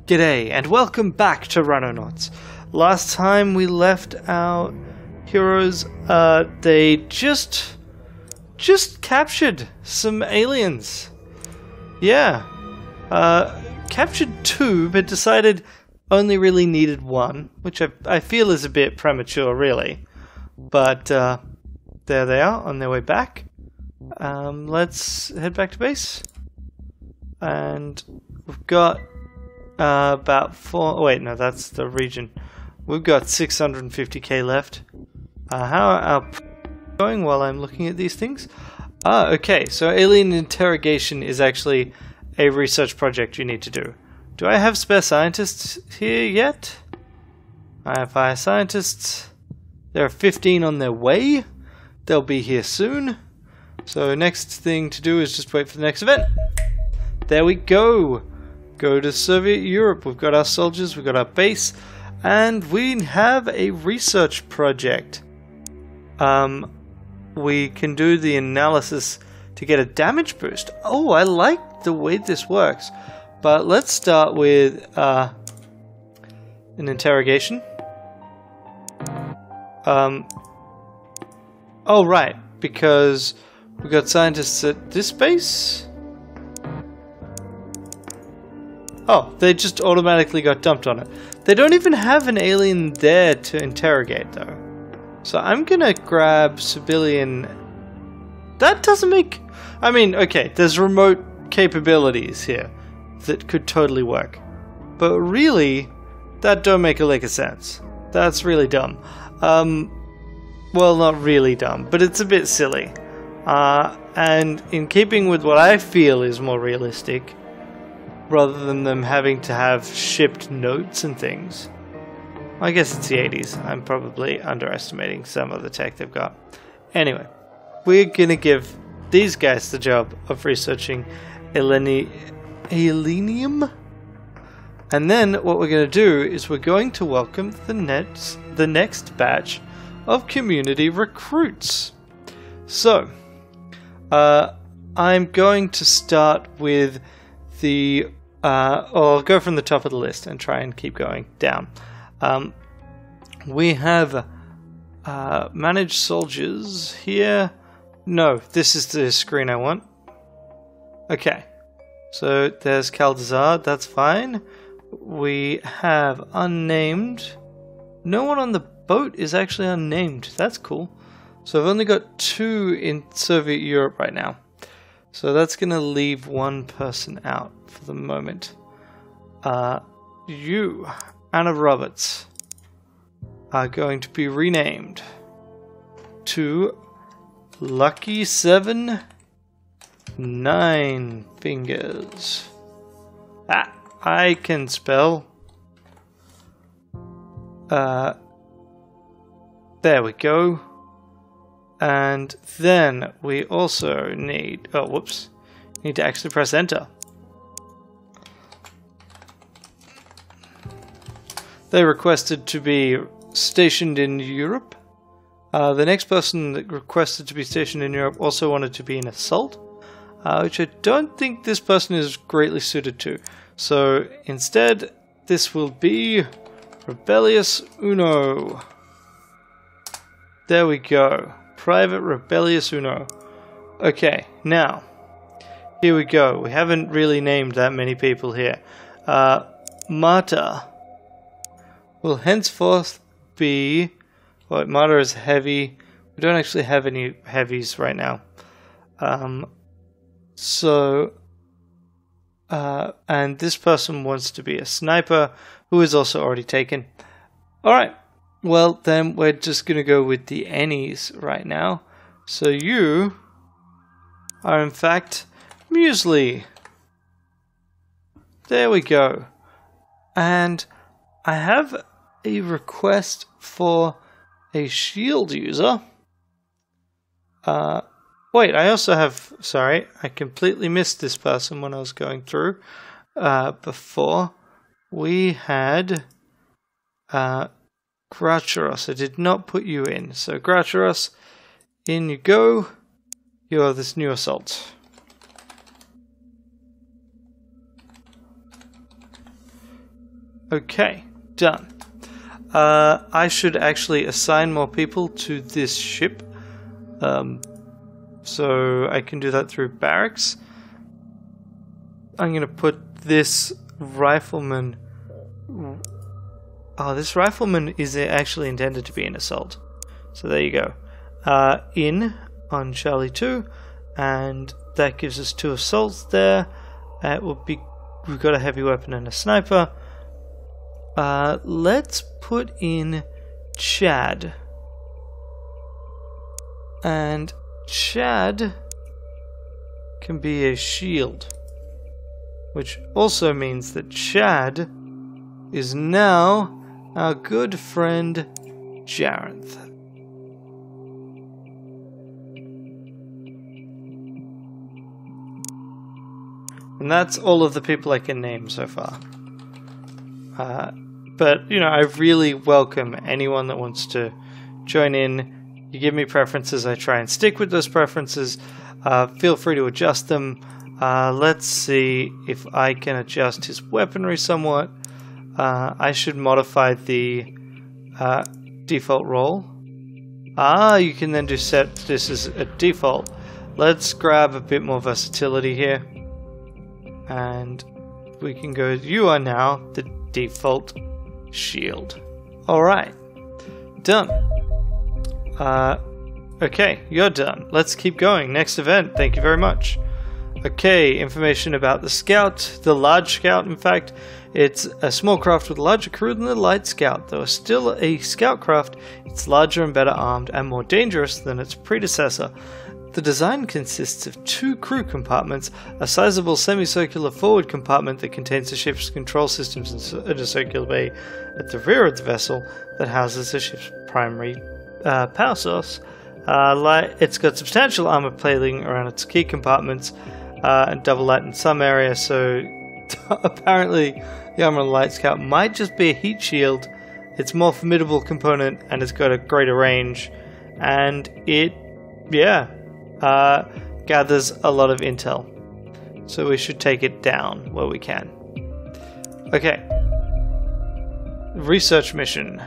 G'day, and welcome back to Ranonauts. Last time we left our heroes, they just captured some aliens. Yeah. Captured two, but decided only really needed one, which I feel is a bit premature, really. But, there they are, on their way back. Let's head back to base. And we've got about four. Oh, wait, no, that's the region. We've got 650k left. How are our going while I'm looking at these things? Okay, so alien interrogation is actually a research project you need to do. Do I have spare scientists here yet? I have 5 scientists. There are 15 on their way. They'll be here soon. So next thing to do is just wait for the next event. There we go. Go to Soviet Europe. We've got our soldiers, we've got our base, and we have a research project. We can do the analysis to get a damage boost. Oh, I like the way this works. But let's start with an interrogation. Oh, right, because we've got scientists at this base. Oh, they just automatically got dumped on it. They don't even have an alien there to interrogate, though. So I'm gonna grab civilian. That doesn't make... I mean, okay, there's remote capabilities here that could totally work. But really, that don't make a lick of sense. That's really dumb. Well, not really dumb, but it's a bit silly. And in keeping with what I feel is more realistic, rather than them having to have shipped notes and things. I guess it's the 80s. I'm probably underestimating some of the tech they've got. Anyway, we're gonna give these guys the job of researching Elenium. And then what we're gonna do is we're going to welcome the next batch of community recruits. So, I'm going to start with the I'll go from the top of the list and try and keep going down. We have managed soldiers here. No, this is the screen I want. Okay, so there's Caldazar, that's fine. We have unnamed. No one on the boat is actually unnamed, that's cool. So I've only got 2 in Soviet Europe right now. So that's going to leave one person out for the moment. You, Anna Roberts, are going to be renamed to Lucky 7 9 Fingers. I can spell. There we go. And then we also need... Oh, whoops. Need to actually press enter. They requested to be stationed in Europe. The next person that requested to be stationed in Europe also wanted to be an assault, which I don't think this person is greatly suited to. So instead, this will be Rebellious Uno. There we go. Private Rebellious Uno. Okay, now, here we go. We haven't really named that many people here. Marta will henceforth be... Well, Marta is heavy. We don't actually have any heavies right now. And this person wants to be a sniper, who is also already taken. Alright. Well, then we're just going to go with the Annies right now. So you are, in fact, Muesli. There we go. And I have a request for a shield user. Wait, I also have... Sorry, I completely missed this person when I was going through. Before, we had... Gracheros, I did not put you in. So Gracheros, in you go. You are this new assault. Okay, done. I should actually assign more people to this ship. So I can do that through barracks. I'm going to put this rifleman... Oh, this rifleman is actually intended to be an assault. So there you go. In on Charlie 2, and that gives us 2 assaults there. It will be... We've got a heavy weapon and a sniper. Let's put in Chad. And Chad can be a shield. Which also means that Chad is now our good friend Jarenth. And that's all of the people I can name so far. But, you know, I really welcome anyone that wants to join in. You give me preferences, I try and stick with those preferences. Feel free to adjust them. Let's see if I can adjust his weaponry somewhat. I should modify the default role. You can then just set this as a default. Let's grab a bit more versatility here. And we can go, you are now the default shield. Alright. Done. Okay, you're done. Let's keep going. Next event. Thank you very much. Okay, information about the Scout. The Large Scout, in fact. It's a small craft with a larger crew than the Light Scout. Though still a Scout craft, it's larger and better armed and more dangerous than its predecessor. The design consists of 2 crew compartments, a sizable semicircular forward compartment that contains the ship's control systems and a circular bay at the rear of the vessel that houses the ship's primary power source. It's got substantial armor plating around its key compartments and double light in some areas, so apparently the armor on the Light Scout might just be a heat shield. It's a more formidable component and it's got a greater range, and it, gathers a lot of intel. So we should take it down where we can. Okay. Research mission.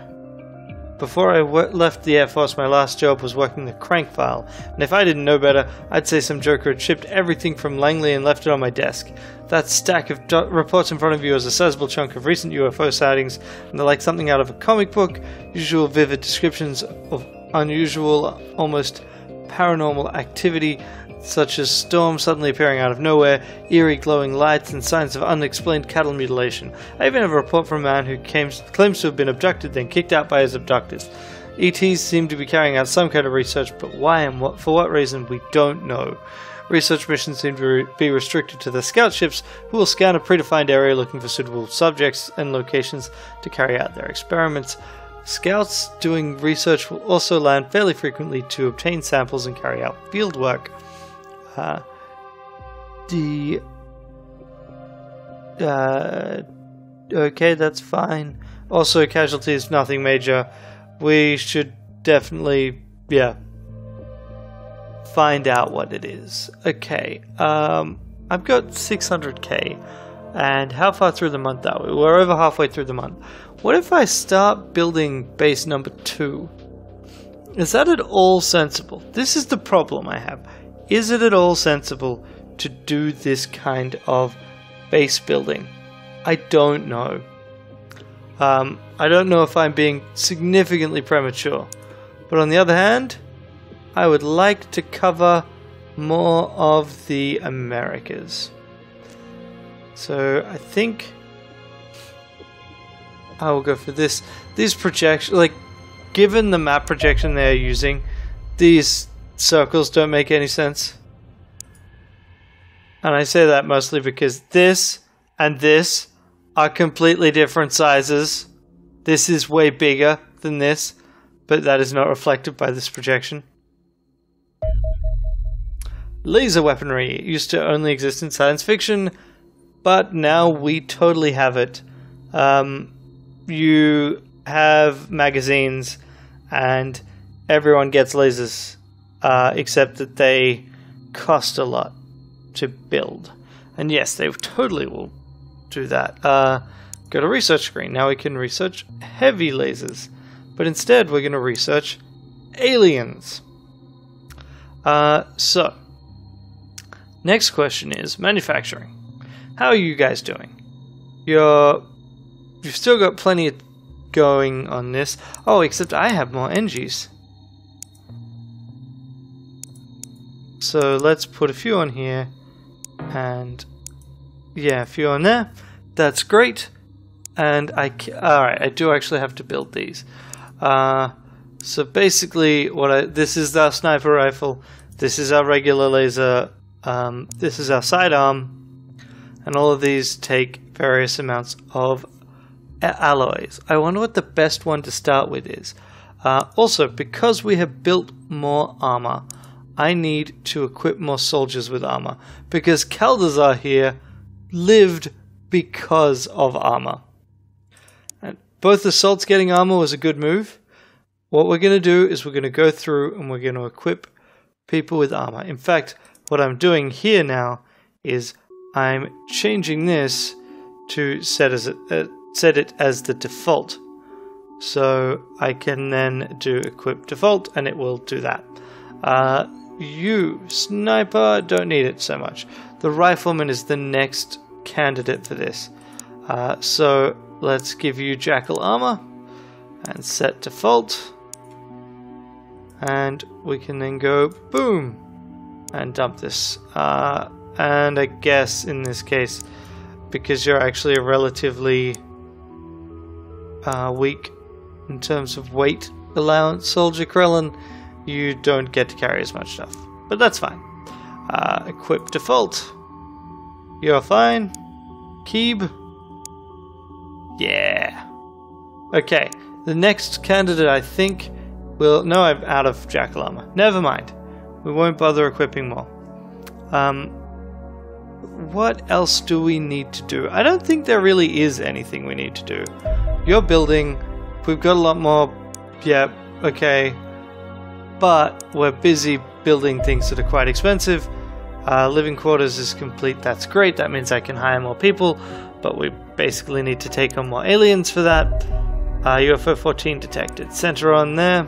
Before I left the Air Force, my last job was working the crank file, and if I didn't know better, I'd say some joker had shipped everything from Langley and left it on my desk. That stack of reports in front of you is a sizable chunk of recent UFO sightings, and they're like something out of a comic book, usual vivid descriptions of unusual, almost paranormal activity, such as storms suddenly appearing out of nowhere, eerie glowing lights, and signs of unexplained cattle mutilation. I even have a report from a man who claims to have been abducted, then kicked out by his abductors. ETs seem to be carrying out some kind of research, but why and for what reason, we don't know. Research missions seem to be restricted to the scout ships, who will scan a predefined area looking for suitable subjects and locations to carry out their experiments. Scouts doing research will also land fairly frequently to obtain samples and carry out field work. Okay, that's fine. Also, casualties, nothing major. We should definitely, find out what it is. Okay, I've got 600k. And how far through the month are we? We're over halfway through the month. What if I start building base number 2? Is that at all sensible? This is the problem I have. Is it at all sensible to do this kind of base building? I don't know. I don't know if I'm being significantly premature. But on the other hand, I would like to cover more of the Americas. So I think I will go for this. These projections, like, given the map projection they are using, these circles don't make any sense. And I say that mostly because this and this are completely different sizes. This is way bigger than this, but that is not reflected by this projection. Laser weaponry. It used to only exist in science fiction, but now we totally have it. You have magazines and everyone gets lasers, except that they cost a lot to build. And yes, they totally will do that. Go to research screen. Now we can research heavy lasers. But instead we're going to research aliens. So, next question is manufacturing. How are you guys doing? You've still got plenty going on this. Oh, except I have more NGs. So let's put a few on here, and yeah, a few on there. That's great. And alright, I do actually have to build these. So basically, this is our sniper rifle. This is our regular laser. This is our sidearm, and all of these take various amounts of alloys. I wonder what the best one to start with is. Also, because we have built more armor, I need to equip more soldiers with armor, because Kaldazar here lived because of armor. And both assaults getting armor was a good move. What we're going to do is we're going to go through and we're going to equip people with armor. In fact, what I'm doing here now is I'm changing this to set it as the default. So I can then do equip default and it will do that. You, sniper, don't need it so much. The rifleman is the next candidate for this. So let's give you jackal armor and set default. And we can then go boom and dump this. And I guess in this case, because you're actually a relatively weak in terms of weight allowance soldier, Krellin, you don't get to carry as much stuff. But that's fine. Equip default. You're fine. Keeb. Yeah. Okay. The next candidate, I think, will... No, I'm out of jackal armor. Never mind. We won't bother equipping more. What else do we need to do? I don't think there really is anything we need to do. You're building. We've got a lot more. Yeah, okay. But we're busy building things that are quite expensive. Living quarters is complete. That's great. That means I can hire more people. But we basically need to take on more aliens for that. UFO 14 detected. Center on there.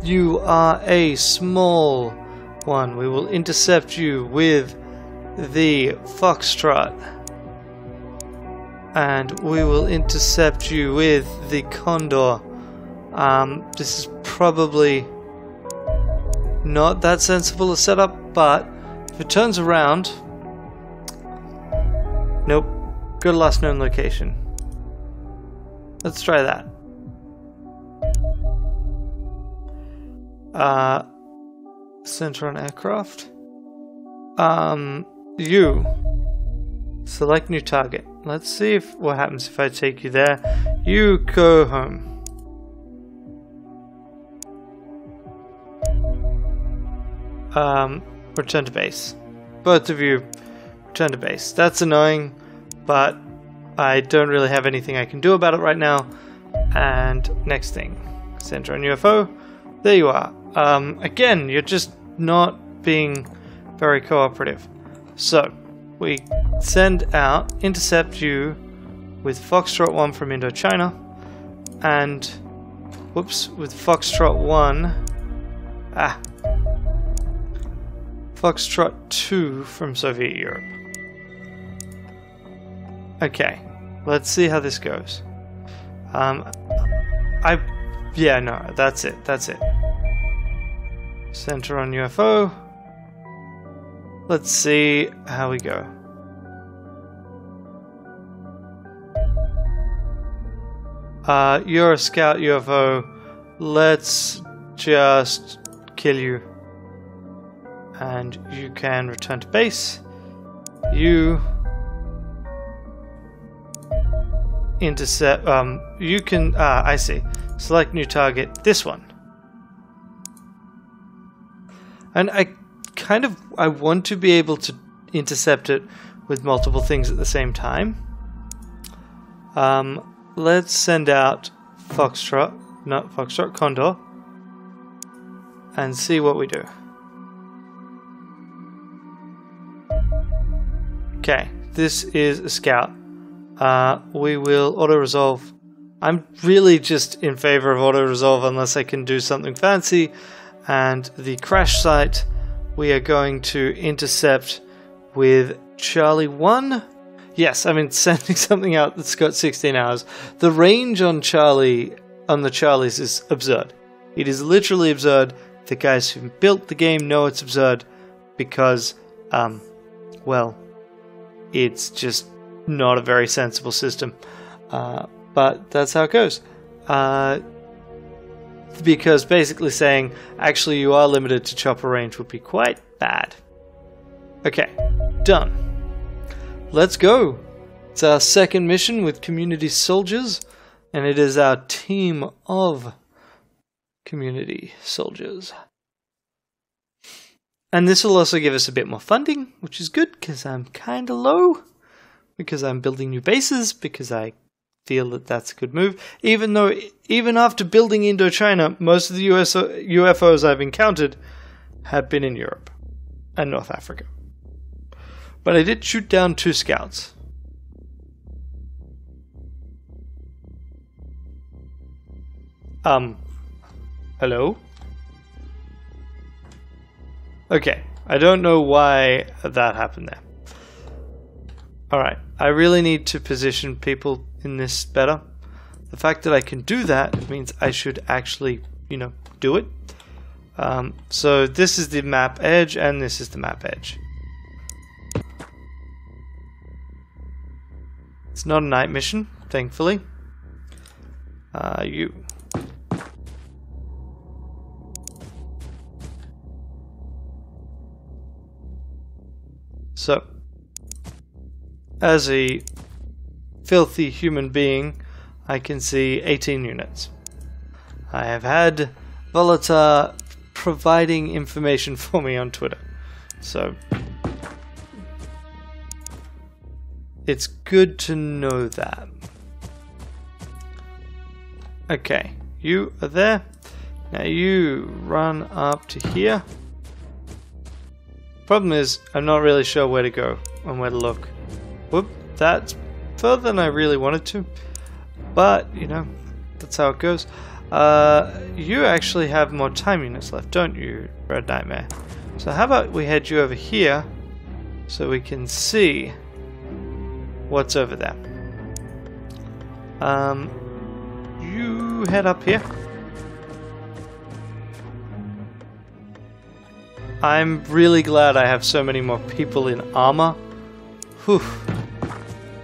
You are a small one. We will intercept you with the Foxtrot. And we will intercept you with the Condor. This is probably not that sensible a setup, but if it turns around... Nope. Go to last known location. Let's try that. Center on aircraft. You. Select new target. Let's see what happens if I take you there. You go home. Return to base. Both of you return to base. That's annoying, but I don't really have anything I can do about it right now. And next thing. Center on UFO. There you are. Again, you're just not being very cooperative. So, we send out, intercept you with Foxtrot 1 from Indochina, and, whoops, with Foxtrot 1, Foxtrot 2 from Soviet Europe. Okay, let's see how this goes. Yeah, no, that's it. Center on UFO. Let's see how we go. You're a scout UFO. Let's just kill you. And you can return to base. You intercept. You can. I see. Select new target. This one. And I want to be able to intercept it with multiple things at the same time. Let's send out Foxtrot, not Foxtrot, Condor, and see what we do. Okay, this is a scout. We will auto-resolve. I'm really just in favor of auto-resolve unless I can do something fancy. And the crash site we are going to intercept with Charlie 1. Yes, I mean sending something out that's got 16 hours. The range on the Charlies is absurd. It is literally absurd. The guys who built the game know it's absurd because, well, it's just not a very sensible system. But that's how it goes. Because basically saying, actually you are limited to chopper range would be quite bad. Okay, done. Let's go. It's our second mission with community soldiers, and it is our team of community soldiers. And this will also give us a bit more funding, which is good because I'm kind of low, because I'm building new bases, because I feel that that's a good move. Even after building Indochina, most of the UFOs I've encountered have been in Europe and North Africa. But I did shoot down 2 scouts. Hello? Okay, I don't know why that happened there. Alright, I really need to position people in this better. The fact that I can do that means I should actually, do it. So this is the map edge and this is the map edge. It's not a night mission, thankfully. You. So, as a filthy human being, I can see 18 units. I have had Volatar providing information for me on Twitter. So, it's good to know that. Okay, you are there. Now you run up to here. Problem is, I'm not really sure where to go and where to look. Whoop, that's further than I really wanted to. But, that's how it goes. You actually have more time units left, don't you, Red Nightmare? So how about we head you over here so we can see what's over there. You head up here. I'm really glad I have so many more people in armor. Whew.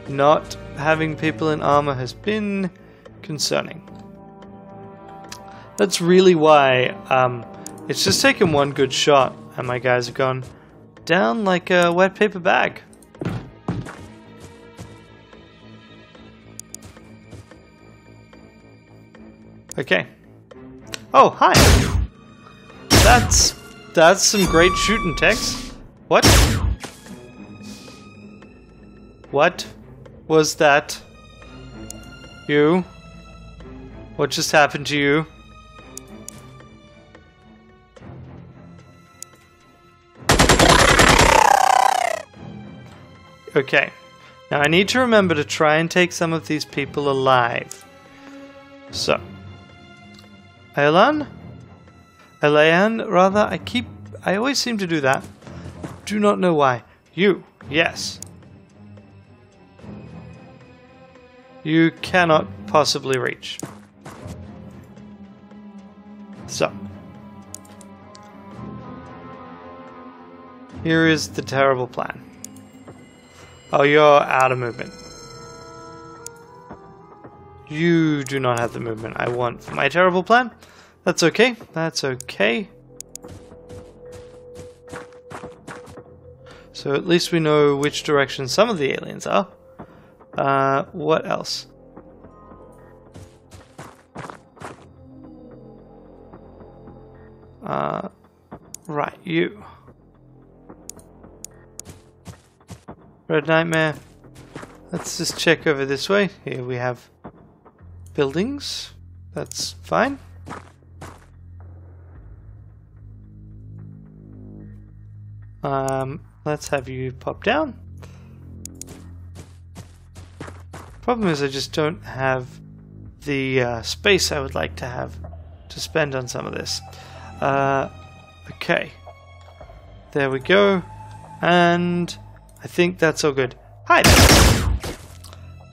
Not having people in armor has been concerning. That's really why it's just taken one good shot and my guys have gone down like a wet paper bag. Okay. Oh, hi! That's some great shooting, Tex. What? What was that? You? What just happened to you? Okay. Now I need to remember to try and take some of these people alive. So. Elayan, rather. I always seem to do that. Do not know why. You, yes. You cannot possibly reach. So. Here is the terrible plan. Oh, you're out of movement. You do not have the movement I want for my terrible plan. That's okay. That's okay. So at least we know which direction some of the aliens are. What else? Right, you. Red Nightmare. Let's just check over this way. Here we have buildings. That's fine. Let's have you pop down. Problem is I just don't have the space I would like to have to spend on some of this. Okay. There we go. And I think that's all good. Hi there.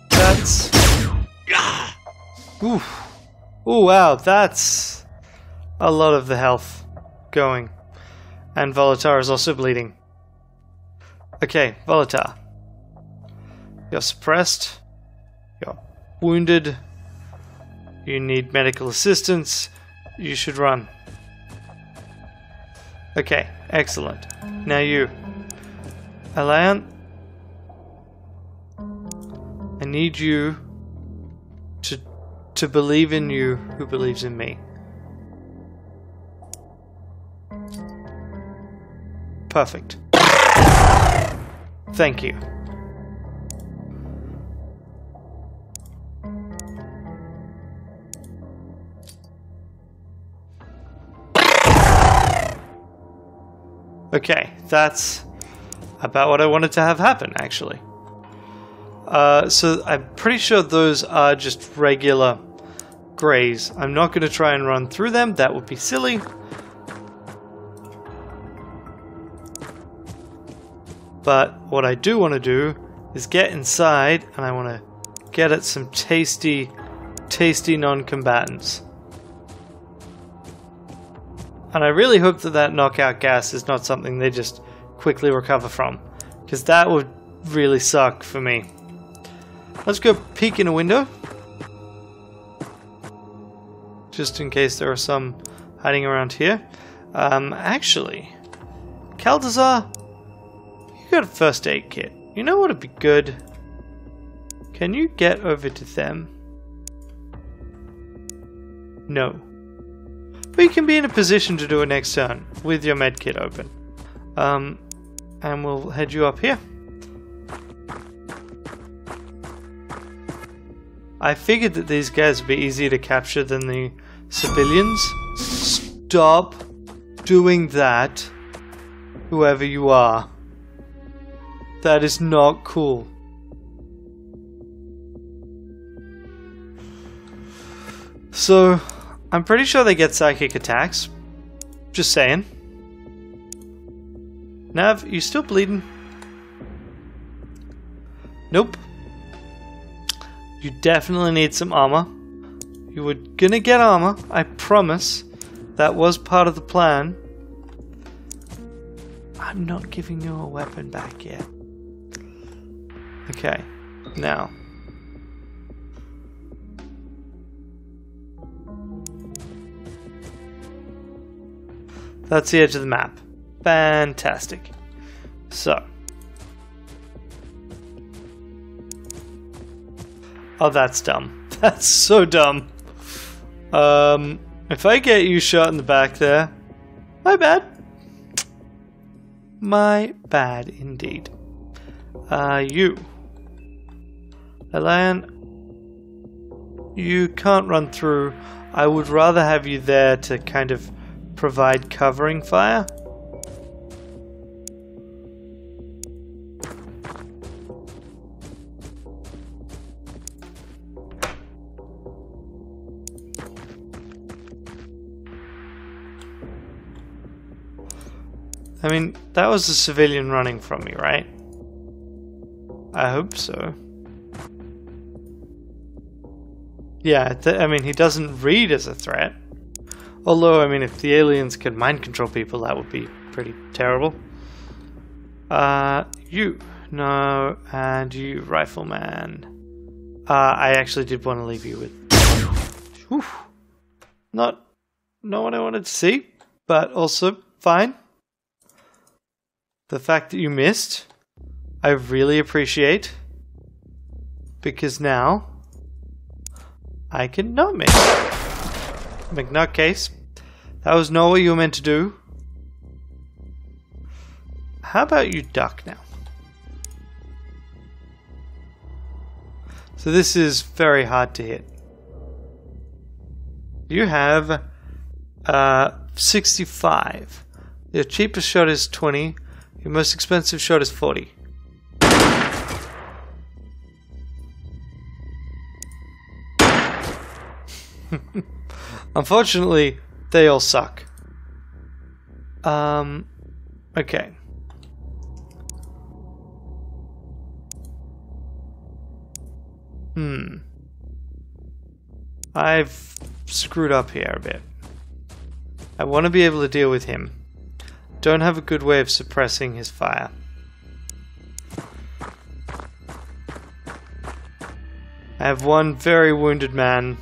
That's... Ooh. Oh wow, that's a lot of the health going. And Volatar is also bleeding. Okay, Volatar. You're suppressed. You're wounded. You need medical assistance. You should run. Okay, excellent. Now you. Alain, I need you to believe in you who believes in me. Perfect. Thank you. Okay, that's about what I wanted to have happen, actually. So I'm pretty sure those are just regular greys. I'm not going to try and run through them. That would be silly. But what I do want to do is get inside, and I want to get at some tasty, tasty non-combatants. And I really hope that that knockout gas is not something they just quickly recover from, because that would really suck for me. Let's go peek in a window, just in case there are some hiding around here. Actually, Caldazar, you got a first aid kit. You know what would be good? Can you get over to them? No. But you can be in a position to do it next turn with your med kit open. And we'll head you up here. I figured that these guys would be easier to capture than the civilians. Stop doing that, whoever you are. That is not cool. So, I'm pretty sure they get psychic attacks. Just saying. Nav, you still bleeding? Nope. You definitely need some armor. You were gonna get armor, I promise. That was part of the plan. I'm not giving you a weapon back yet. Okay, now. That's the edge of the map. Fantastic. So. Oh, that's dumb. That's so dumb. If I get you shot in the back there, my bad. My bad indeed. You. Alain, you can't run through. I would rather have you there to kind of provide covering fire. I mean, that was a civilian running from me, right? I hope so. Yeah, I mean, he doesn't read as a threat. Although, I mean, if the aliens could mind control people, that would be pretty terrible. You. No, and you, Rifleman. I actually did want to leave you with... Whew. Not what I wanted to see, but also fine. The fact that you missed, I really appreciate. Because now, I can not miss. McNutcase, that was not what you were meant to do. How about you duck now? So this is very hard to hit. You have 65. Your cheapest shot is 20. Your most expensive shot is 40. Unfortunately, they all suck. Okay. I've screwed up here a bit. I want to be able to deal with him. Don't have a good way of suppressing his fire. I have one very wounded man.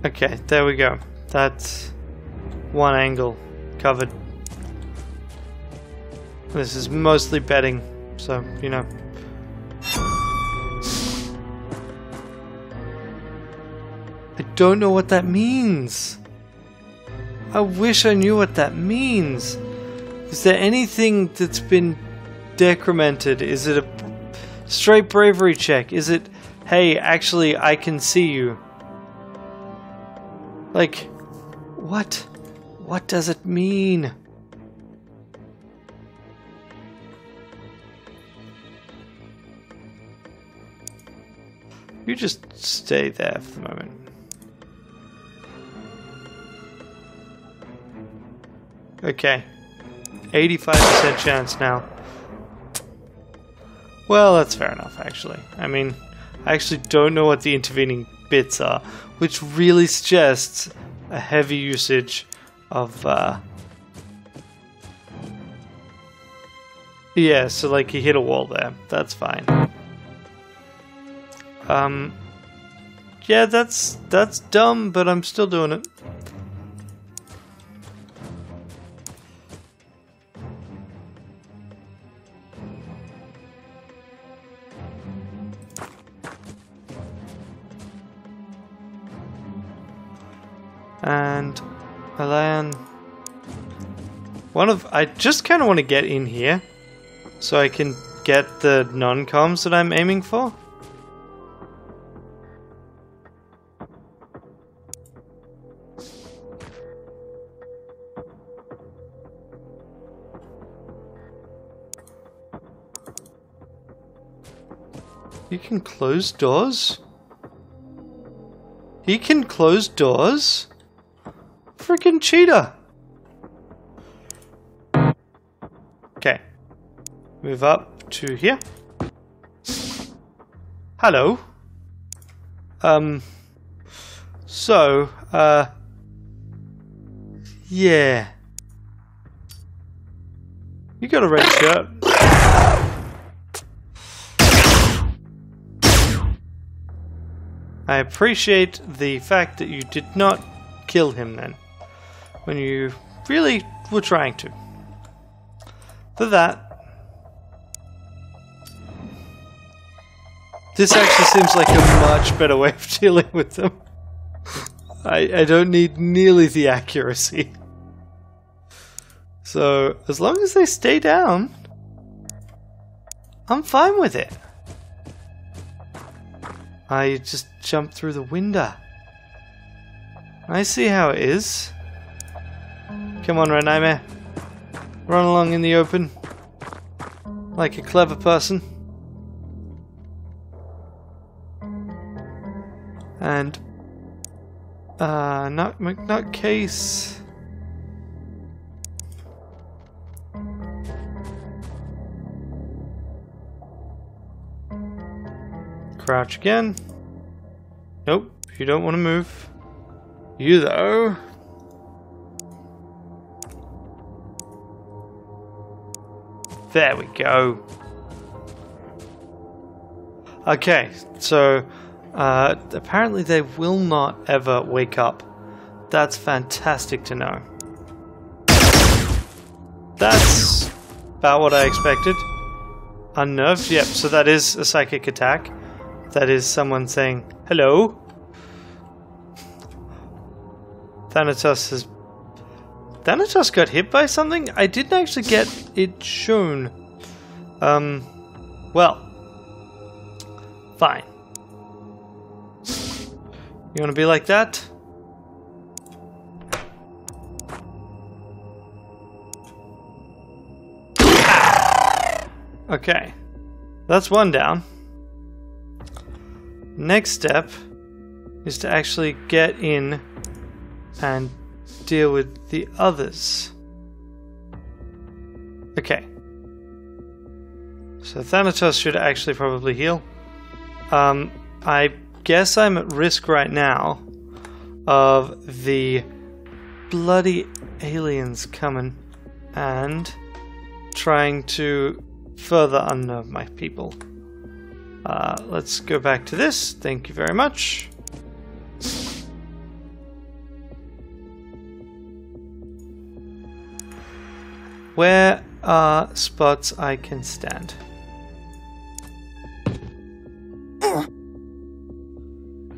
Okay, there we go. That's one angle covered. This is mostly betting, so, you know. I don't know what that means. I wish I knew what that means. Is there anything that's been decremented? Is it a straight bravery check? Is it, hey, actually, I can see you? Like, what? What does it mean? You just stay there for the moment. Okay. 85% chance now. Well, that's fair enough, actually. I mean, I actually don't know what the intervening bits are, which really suggests a heavy usage of yeah, so like he hit a wall there. That's fine. Yeah, that's dumb, but I'm still doing it. And Alan, I just kind of want to get in here so I can get the non-coms that I'm aiming for. You can close doors? He can close doors? Freaking cheater! Okay. Move up to here. Hello. So, yeah. You got a red shirt. I appreciate the fact that you did not kill him then, when you really were trying to. For that, this actually seems like a much better way of dealing with them. I don't need nearly the accuracy. So, as long as they stay down, I'm fine with it. I just jumped through the window. I see how it is. Come on, Ranneko. Run along in the open. Like a clever person. And... not case... Crouch again. Nope, you don't want to move. You though. There we go. Okay, so apparently they will not ever wake up. That's fantastic to know. That's about what I expected. Unnerved? Yep, so that is a psychic attack. That is someone saying, hello. Thanatos got hit by something? I didn't actually get it shown. Well. Fine. You wanna be like that? Okay. That's one down. Next step is to actually get in and deal with the others. Okay. So Thanatos should actually probably heal. I guess I'm at risk right now of the bloody aliens coming and trying to further unnerve my people. Let's go back to this. Thank you very much. Where are spots I can stand?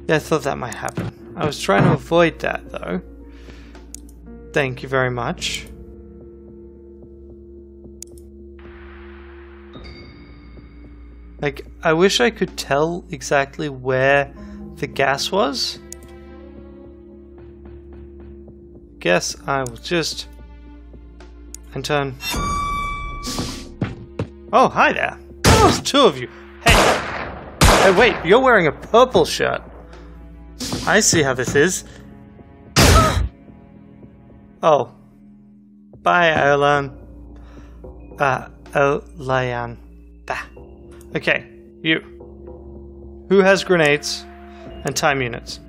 Yeah, I thought that might happen. I was trying to avoid that, though. Thank you very much. Like, I wish I could tell exactly where the gas was. Guess I will just... and turn... Oh, hi there. There's two of you. Hey! Hey, wait, you're wearing a purple shirt. I see how this is. Oh. Bye, Aolan. Olayan. Okay, you. Who has grenades and time units?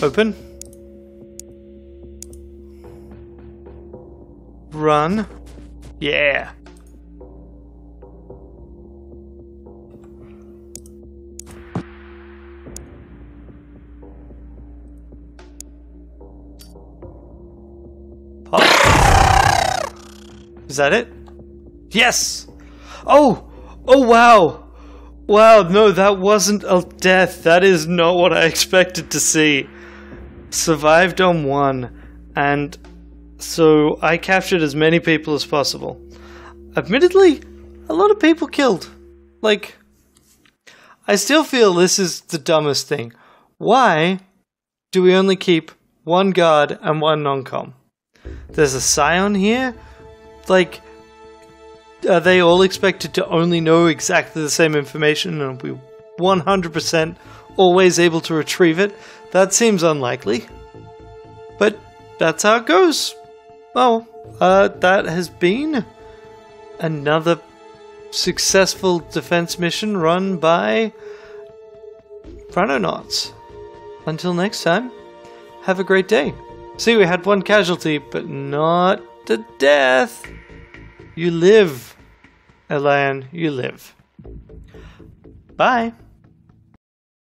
Open. Run. Yeah. Pop. Is that it? Yes! Oh! Oh wow! Wow, no, that wasn't a death. That is not what I expected to see. Survived on one, and so I captured as many people as possible. Admittedly, a lot of people killed. Like, I still feel this is the dumbest thing. Why do we only keep one guard and one non-com? There's a scion here? Like, are they all expected to only know exactly the same information and be 100% always able to retrieve it? That seems unlikely. But that's how it goes. Well, that has been another successful defense mission run by Ranonauts. Until next time, have a great day. See, we had one casualty, but not to death. You live, Elan, you live. Bye.